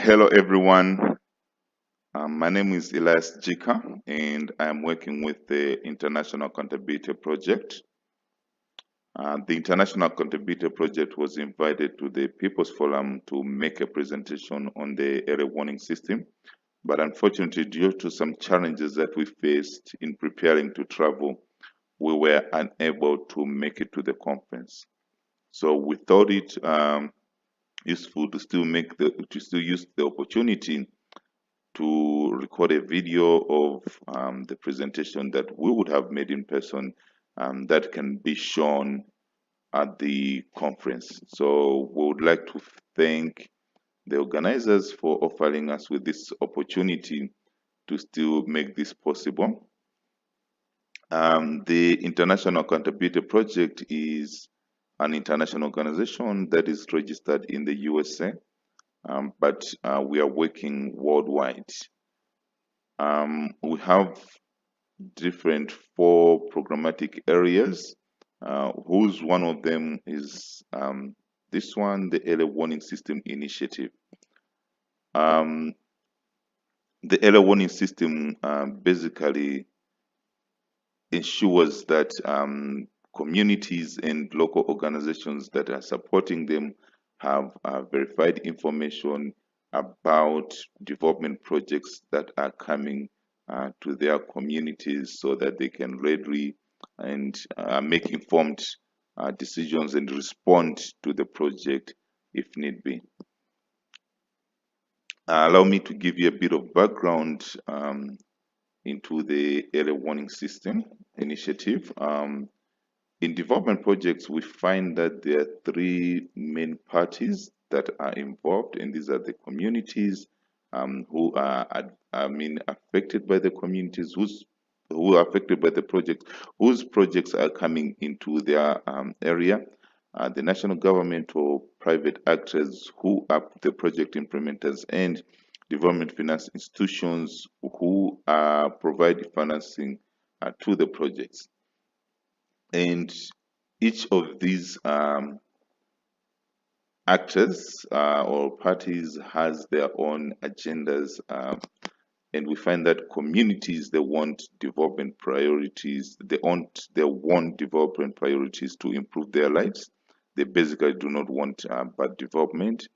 Hello everyone, my name is Elias Jika and I'm working with the International Accountability Project. The International Accountability Project was invited to the People's Forum to make a presentation on the early warning system, but unfortunately due to some challenges that we faced in preparing to travel, we were unable to make it to the conference. So we thought it useful to still use the opportunity to record a video of the presentation that we would have made in person that can be shown at the conference. So we would like to thank the organizers for offering us with this opportunity to still make this possible. The International Accountability Project is an international organization that is registered in the USA, but we are working worldwide. We have different 4 programmatic areas, whose one of them is this one, the Early Warning System Initiative. The Early Warning System basically ensures that communities and local organizations that are supporting them have verified information about development projects that are coming to their communities so that they can readily and make informed decisions and respond to the project if need be. Allow me to give you a bit of background into the Early Warning System Initiative. In development projects, we find that there are 3 main parties that are involved, and these are the communities who are, affected by the communities, who are affected by the project, whose projects are coming into their area, the national government or private actors who are the project implementers, and development finance institutions who provide financing to the projects. And each of these actors or parties has their own agendas, and we find that communities, they want development priorities, they want development priorities to improve their lives. They basically do not want bad development.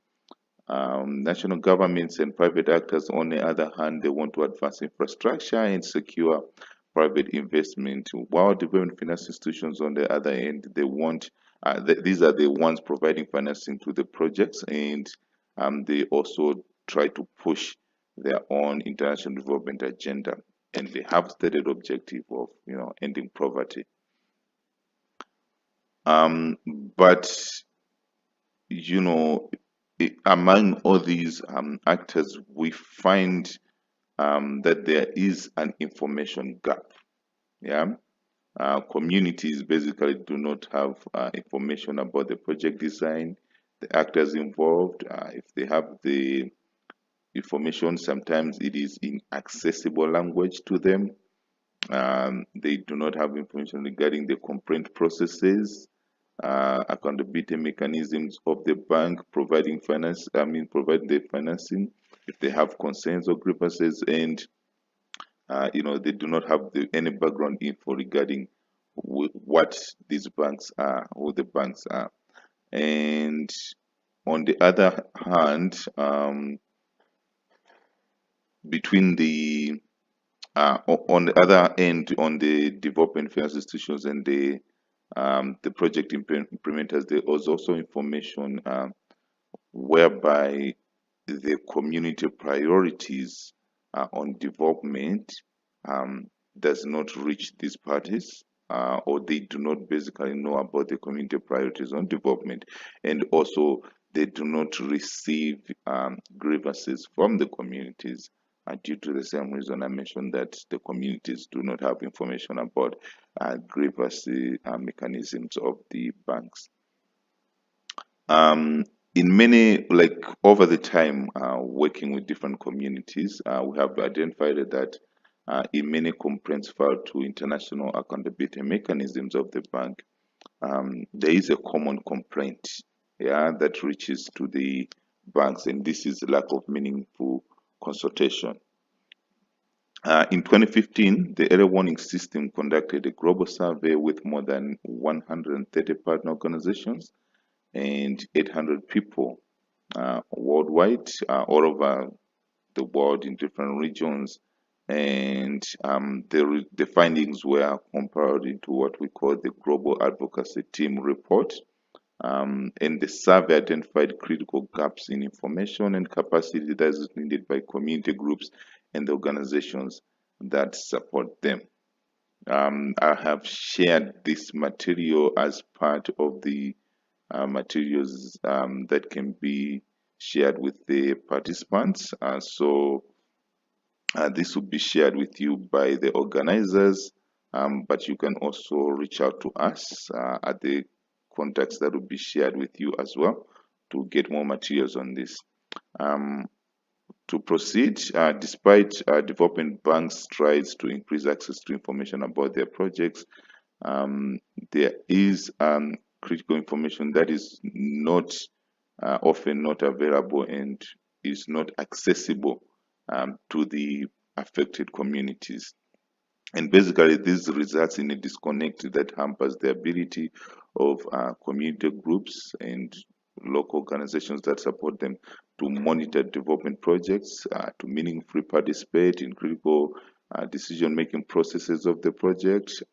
National governments and private actors, on the other hand, they want to advance infrastructure and secure private investment, while development finance institutions, on the other end, they want these are the ones providing financing to the projects, and they also try to push their own international development agenda, and they have stated objective of ending poverty. But among all these actors, we find that there is an information gap. Communities basically do not have information about the project design, the actors involved. If they have the information, sometimes it is in accessible language to them. They do not have information regarding the complaint processes, accountability mechanisms of the bank providing providing the financing, if they have concerns or grievances, and they do not have any background info regarding what these banks are, who the banks are. And on the other hand, between the on the other end, on the development finance institutions and the project implementers, there was also information whereby the community priorities on development does not reach these parties, or they do not basically know about the community priorities on development, and also they do not receive grievances from the communities due to the same reason I mentioned, that the communities do not have information about grievance mechanisms of the banks. In many, over the time working with different communities, we have identified that in many complaints filed to international accountability mechanisms of the bank, there is a common complaint that reaches to the banks, and this is lack of meaningful consultation. In 2015, the early warning system conducted a global survey with more than 130 partner organizations and 800 people worldwide, all over the world in different regions. And the findings were compared into what we call the Global Advocacy Team Report. And the survey identified critical gaps in information and capacity that is needed by community groups and the organizations that support them. I have shared this material as part of the materials that can be shared with the participants. This will be shared with you by the organizers, but you can also reach out to us at the contacts that will be shared with you as well to get more materials on this. To proceed, despite development banks' strides to increase access to information about their projects, there is critical information that is not often not available and is not accessible to the affected communities. And basically, this results in a disconnect that hampers the ability of community groups and local organizations that support them to monitor development projects, to meaningfully participate in critical decision-making processes of the project,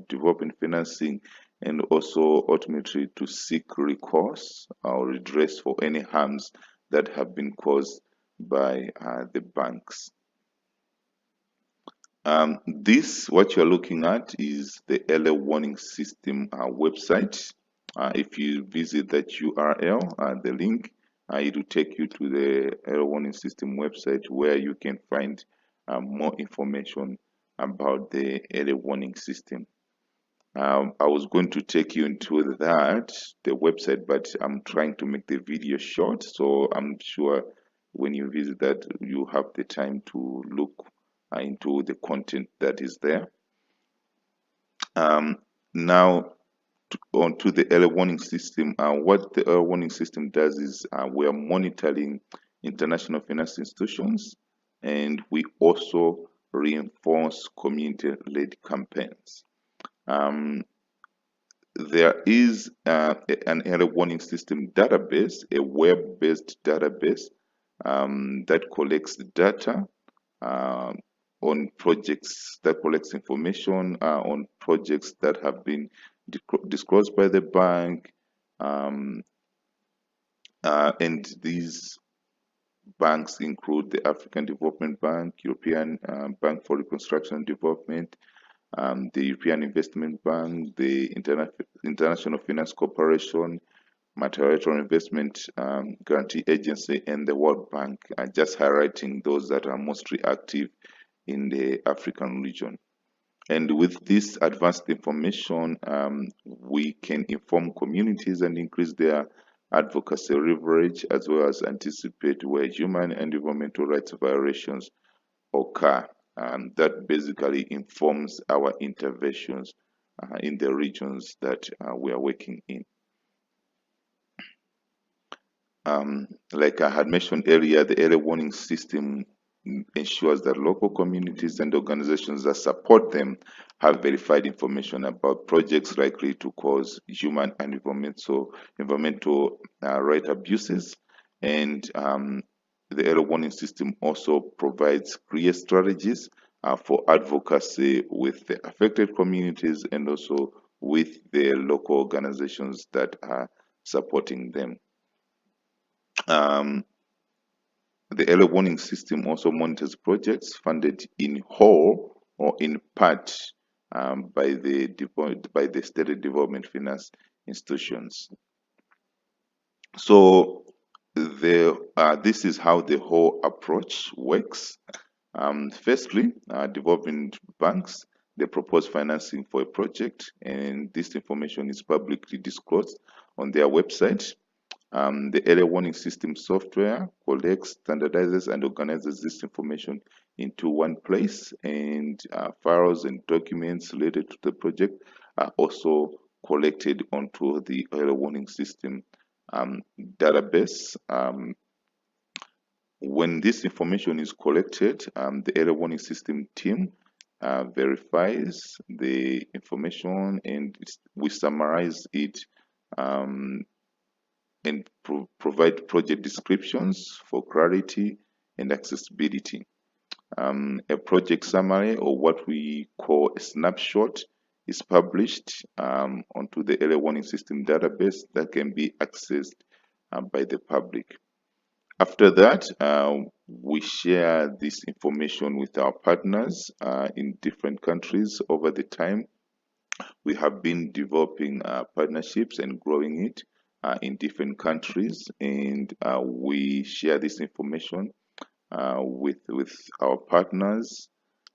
development financing, and also ultimately to seek recourse or redress for any harms that have been caused by the banks. What you're looking at is the early warning system website. If you visit that URL, the link, it will take you to the early warning system website where you can find more information about the early warning system. I was going to take you into the website, but I'm trying to make the video short, so I'm sure when you visit that, you have the time to look into the content that is there. Now, onto the early warning system. What the early warning system does is we are monitoring international finance institutions, and we also reinforce community-led campaigns. There is an early warning system database, a web-based database that collects data on projects, that collects information on projects that have been disclosed by the bank, and these banks include the African Development Bank, European Bank for Reconstruction and Development, the European Investment Bank, the International Finance Corporation, Multilateral Investment Guarantee Agency, and the World Bank, just highlighting those that are mostly active in the African region. And with this advanced information, we can inform communities and increase their advocacy leverage, as well as anticipate where human and environmental rights violations occur. That basically informs our interventions in the regions that we are working in. Like I had mentioned earlier, the early warning system ensures that local communities and organizations that support them have verified information about projects likely to cause human and environmental right abuses. And the early warning system also provides clear strategies for advocacy with the affected communities and also with the local organizations that are supporting them. The early warning system also monitors projects funded in whole or in part by the state development finance institutions. So this is how the whole approach works. Firstly, development banks, they propose financing for a project, and this information is publicly disclosed on their website. The early warning system software collects, standardizes, and organizes this information into one place, and files and documents related to the project are also collected onto the early warning system database. When this information is collected, the early warning system team verifies the information, and we summarize it um, and provide project descriptions for clarity and accessibility. A project summary, or what we call a snapshot, is published onto the early warning system database that can be accessed by the public. After that, we share this information with our partners in different countries. Over the time, we have been developing partnerships and growing it in different countries, and we share this information with our partners,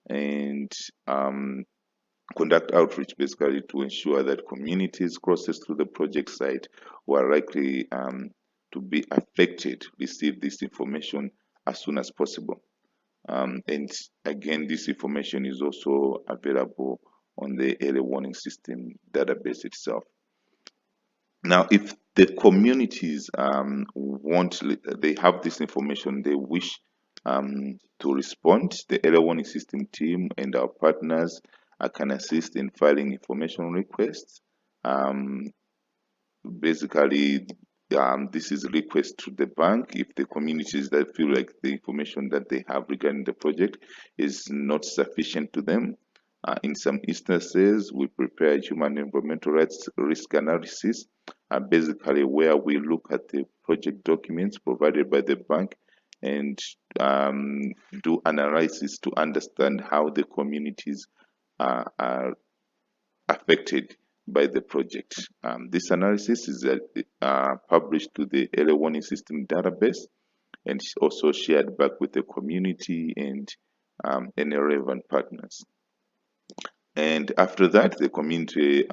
and conduct outreach basically to ensure that communities closest to the project site who are likely to be affected receive this information as soon as possible. And again, this information is also available on the early warning system database itself. Now, if the communities they have this information, they wish to respond, the early warning system team and our partners can assist in filing information requests. Basically, this is a request to the bank if the communities that feel like the information that they have regarding the project is not sufficient to them. In some instances, we prepare human and environmental rights risk analysis, basically where we look at the project documents provided by the bank and do analysis to understand how the communities are affected by the project. This analysis is published to the early warning system database and also shared back with the community and any relevant partners. And after that, the community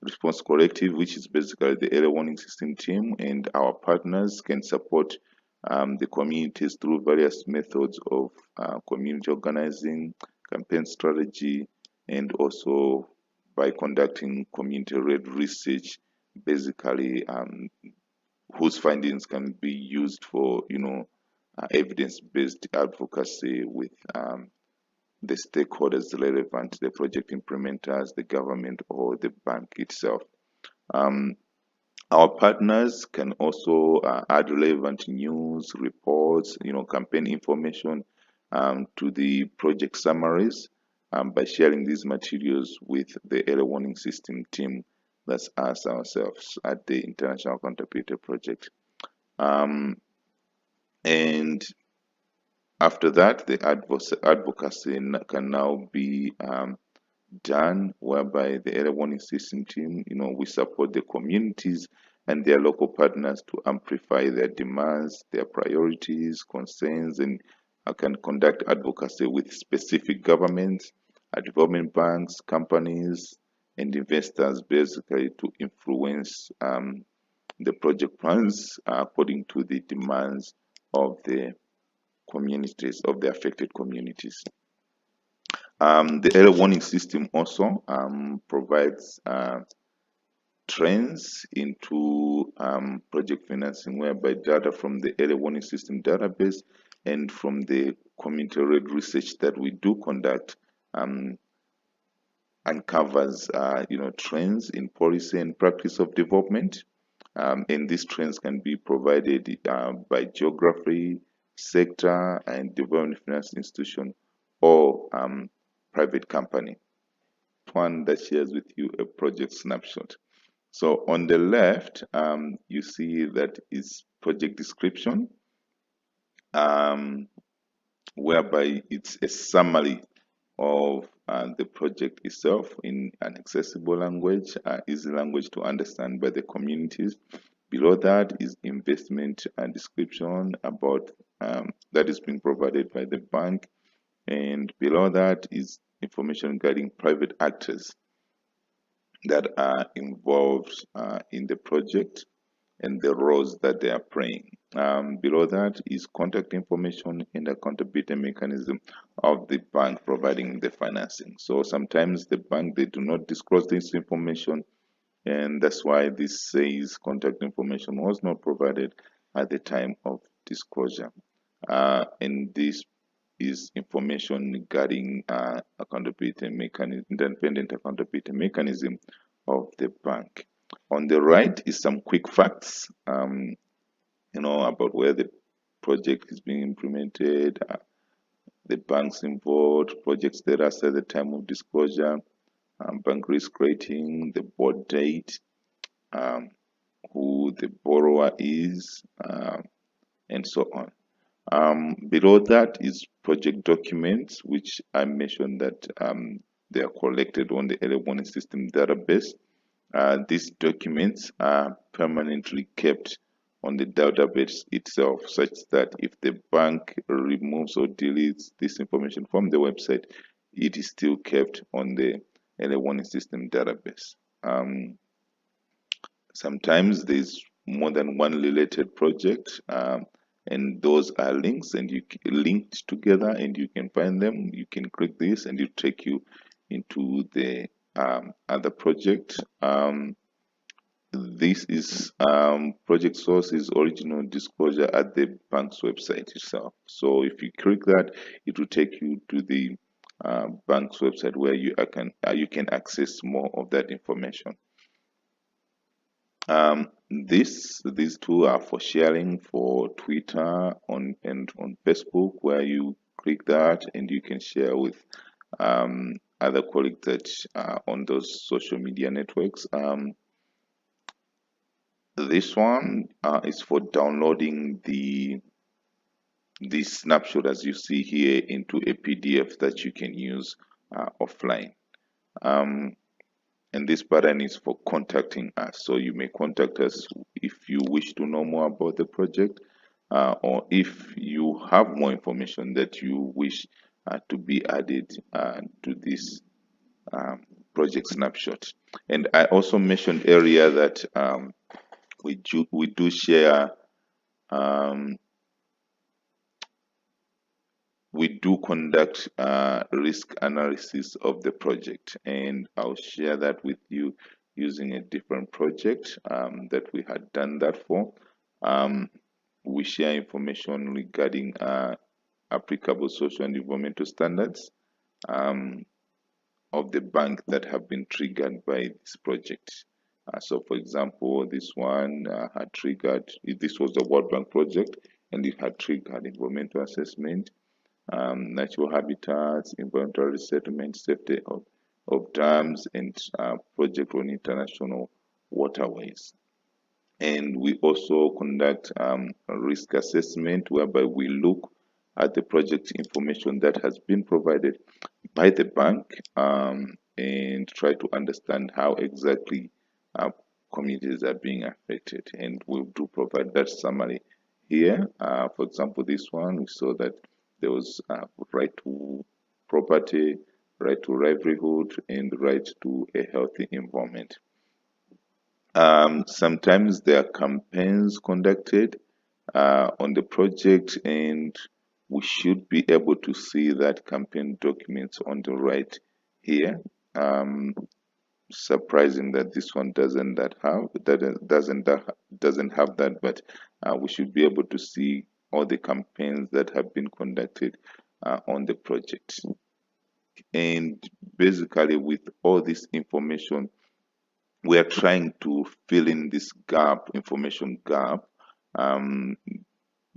response collective, which is basically the early warning system team, and our partners can support the communities through various methods of community organizing, campaign strategy, and also by conducting community-led research, basically whose findings can be used for, evidence-based advocacy with the stakeholders relevant, the project implementers, the government, or the bank itself. Our partners can also add relevant news, reports, campaign information to the project summaries by sharing these materials with the early warning system team. That's us ourselves at the International Counterfeiter Project. And after that, the advocacy can now be done, whereby the early warning system team, we support the communities and their local partners to amplify their demands, their priorities, concerns, and can conduct advocacy with specific governments, development banks, companies, and investors, basically to influence the project plans according to the demands of the communities, of the affected communities. The early warning system also provides trends into project financing, whereby data from the early warning system database and from the community-led research that we do conduct uncovers trends in policy and practice of development. And these trends can be provided by geography, sector, and development finance institution, or private company. One that shares with you a project snapshot. So on the left, you see that is project description, whereby it's a summary of the project itself in an accessible language, easy language to understand by the communities. Below that is investment and description about that is being provided by the bank, and below that is information regarding private actors that are involved in the project and the roles that they are playing. Below that is contact information and accountability mechanism of the bank providing the financing. So sometimes the bank, they do not disclose this information, and that's why this says contact information was not provided at the time of disclosure. and this is information regarding accountability mechanism, independent accountability mechanism of the bank. On the right is some quick facts, about where the project is being implemented, the banks involved, project status at the time of disclosure, bank risk rating, the board date, who the borrower is, and so on. Below that is project documents, which I mentioned that they are collected on the early warning system database. These documents are permanently kept on the database itself, such that if the bank removes or deletes this information from the website, it is still kept on the early warning system database. Sometimes there's more than one related project, and those are links, and you linked together, and you can find them. You can click this, and it take you into the other project. This is project source is original disclosure at the bank's website itself. So if you click that, it will take you to the bank's website where you can access more of that information. These two are for sharing for Twitter and on Facebook, where you click that and you can share with other colleagues that are on those social media networks. This one is for downloading the snapshot, as you see here, into a PDF that you can use offline. And this button is for contacting us. So you may contact us if you wish to know more about the project, or if you have more information that you wish to be added to this project snapshot. And I also mentioned earlier that we do share, we do conduct risk analysis of the project, and I'll share that with you using a different project that we had done that for. We share information regarding applicable social and environmental standards of the bank that have been triggered by this project. So for example, this one had triggered, this was the World Bank project, and it had triggered environmental assessment, natural habitats, involuntary resettlement, safety of dams, and project on international waterways. And we also conduct a risk assessment, whereby we look at the project information that has been provided by the bank and try to understand how exactly communities are being affected. And we do provide that summary here. For example, this one, we saw that there was right to property, right to livelihood, and right to a healthy environment. Sometimes there are campaigns conducted on the project, and we should be able to see that campaign documents on the right here. Surprising that this one doesn't have that, but we should be able to see all the campaigns that have been conducted on the project. And basically, with all this information, we are trying to fill in this gap, information gap,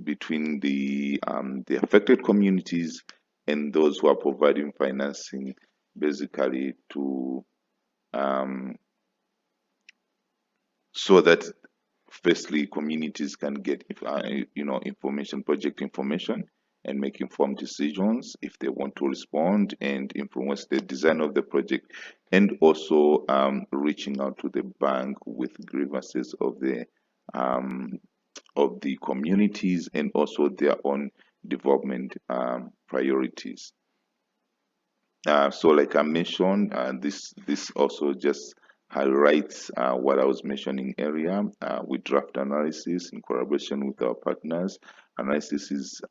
between the affected communities and those who are providing financing, basically to so that firstly communities can get information, project information, and make informed decisions if they want to respond and influence the design of the project, and also reaching out to the bank with grievances of the communities and also their own development priorities. So like I mentioned, this also just highlights what I was mentioning earlier. We draft analysis in collaboration with our partners. Analysis is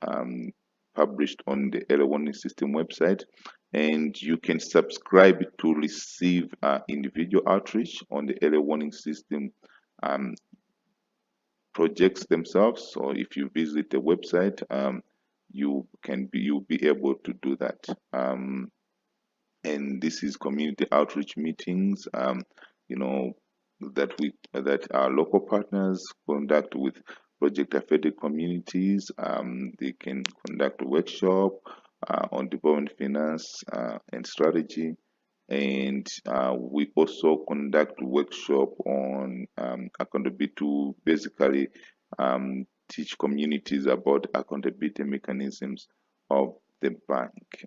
published on the early warning system website, and you can subscribe to receive individual outreach on the early warning system projects themselves. So if you visit the website, you'll be able to do that. And this is community outreach meetings, you know, that our local partners conduct with project affected communities. They can conduct a workshop on development finance and strategy, and we also conduct workshop on accountability to basically teach communities about accountability mechanisms of the bank.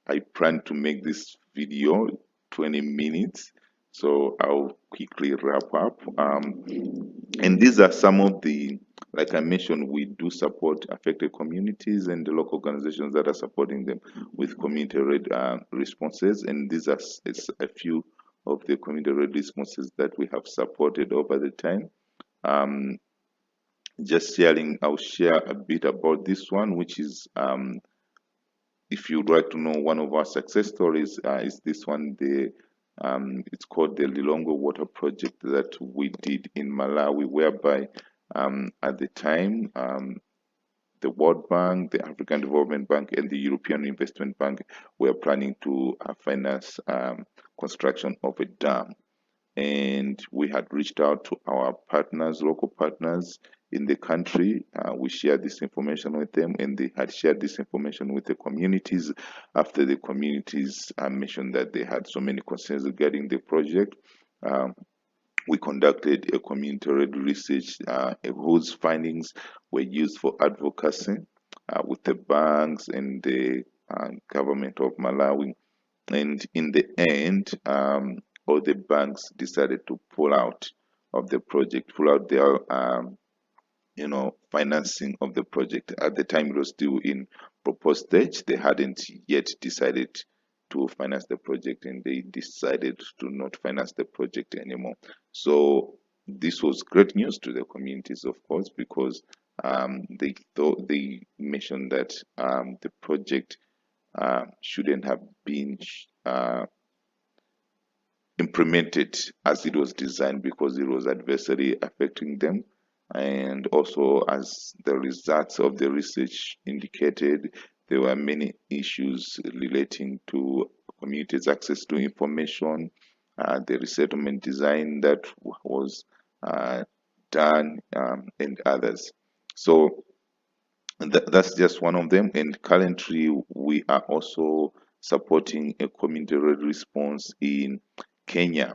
I plan to make this video 20 minutes, so I'll quickly wrap up. And these are some of the, like I mentioned, we do support affected communities and the local organizations that are supporting them with community-led responses. And these are it's a few of the community-led responses that we have supported over the time. Just sharing, I'll share a bit about this one, which is if you'd like to know one of our success stories, is this one. It's called the Lilongwe Water Project that we did in Malawi, whereby at the time the World Bank, the African Development Bank, and the European Investment Bank were planning to finance construction of a dam. And we had reached out to our partners, local partners in the country. We shared this information with them, and they had shared this information with the communities after the communities mentioned that they had so many concerns regarding the project. We conducted a community-led research whose findings were used for advocacy with the banks and the government of Malawi. And in the end, all the banks decided to pull out of the project, pull out their financing of the project. At the time, it was still in proposed stage. They hadn't yet decided to finance the project, and they decided to not finance the project anymore. So this was great news to the communities, of course, because they mentioned that the project shouldn't have been implemented as it was designed because it was adversely affecting them. And also, as the results of the research indicated, there were many issues relating to communities' access to information, the resettlement design that was done, and others. So that's just one of them. And currently, we are also supporting a community-led response in Kenya,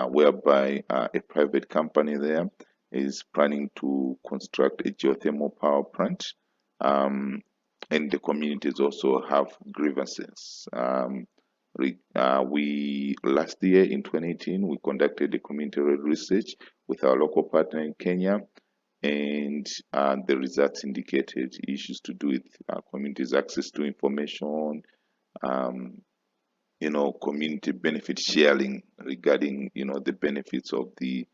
whereby a private company there is planning to construct a geothermal power plant, and the communities also have grievances. We last year in 2018 we conducted a community-led research with our local partner in Kenya, and the results indicated issues to do with communities' access to information, community benefit sharing regarding the benefits of the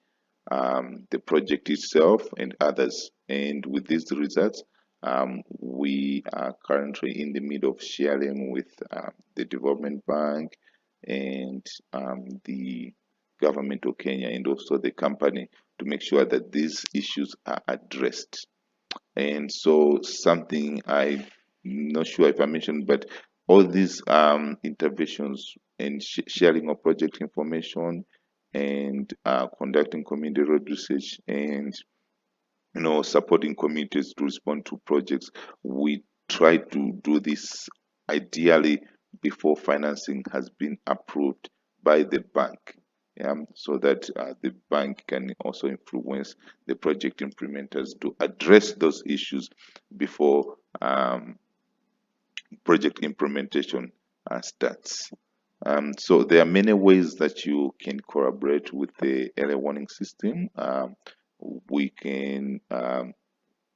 project itself and others. And with these results, we are currently in the middle of sharing with the Development Bank and the government of Kenya and also the company to make sure that these issues are addressed. And so something I'm not sure if I mentioned, but all these interventions and sharing of project information and conducting community-led research and supporting communities to respond to projects, we try to do this ideally before financing has been approved by the bank, so that the bank can also influence the project implementers to address those issues before project implementation starts. So there are many ways that you can collaborate with the early warning system. We can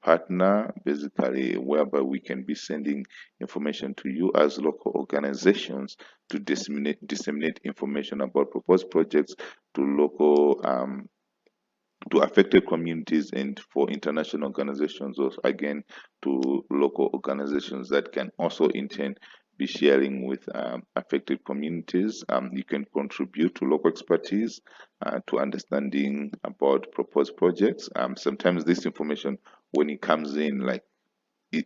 partner, basically, whereby we can be sending information to you as local organizations to disseminate information about proposed projects to local to affected communities, and for international organizations, or again to local organizations that can also in turn be sharing with affected communities. You can contribute to local expertise, to understanding about proposed projects. Sometimes this information, when it comes in, like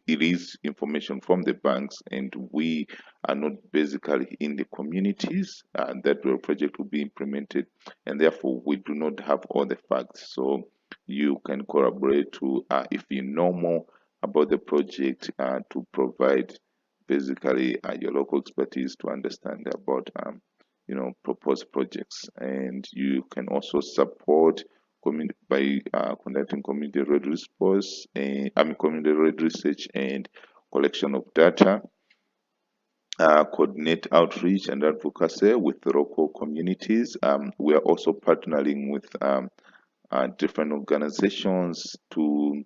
it is information from the banks, and we are not basically in the communities that the project will be implemented, and therefore we do not have all the facts. So you can collaborate to, if you know more about the project, to provide basically your local expertise to understand about proposed projects. And you can also support by conducting community-led response, community-led research and collection of data, coordinate outreach and advocacy with the local communities. We are also partnering with different organizations to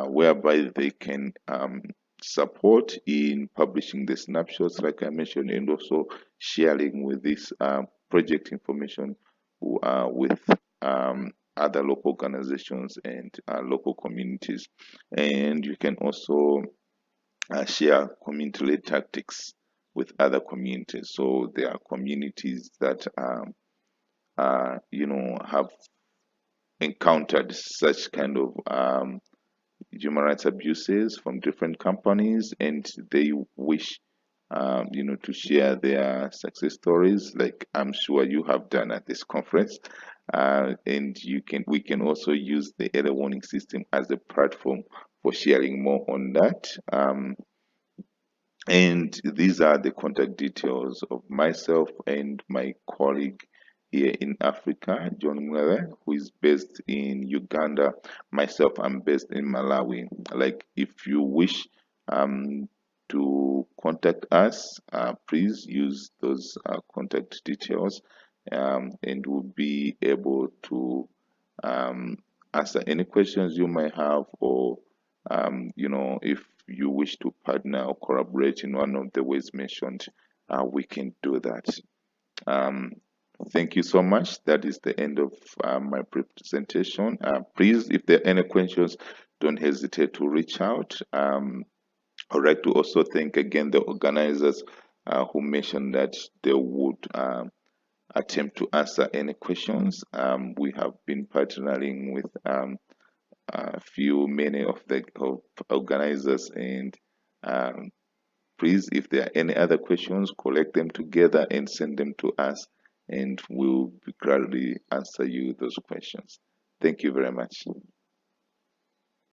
whereby they can support in publishing the snapshots, like I mentioned, and also sharing with this project information with other local organizations and local communities. And you can also share community-led tactics with other communities. So there are communities that have encountered such kind of human rights abuses from different companies, and they wish to share their success stories, like I'm sure you have done at this conference. And we can also use the early warning system as a platform for sharing more on that. And these are the contact details of myself and my colleague here in Africa, John Mwere, who is based in Uganda. Myself, I'm based in Malawi. Like, if you wish to contact us, please use those contact details, and we'll be able to answer any questions you may have, or if you wish to partner or collaborate in one of the ways mentioned, we can do that. Thank you so much. That is the end of my presentation. Please, if there are any questions, don't hesitate to reach out. I'd like to also thank again the organizers who mentioned that they would attempt to answer any questions. We have been partnering with many of the organizers, and please, if there are any other questions, collect them together and send them to us, and we'll gladly answer you those questions. Thank you very much.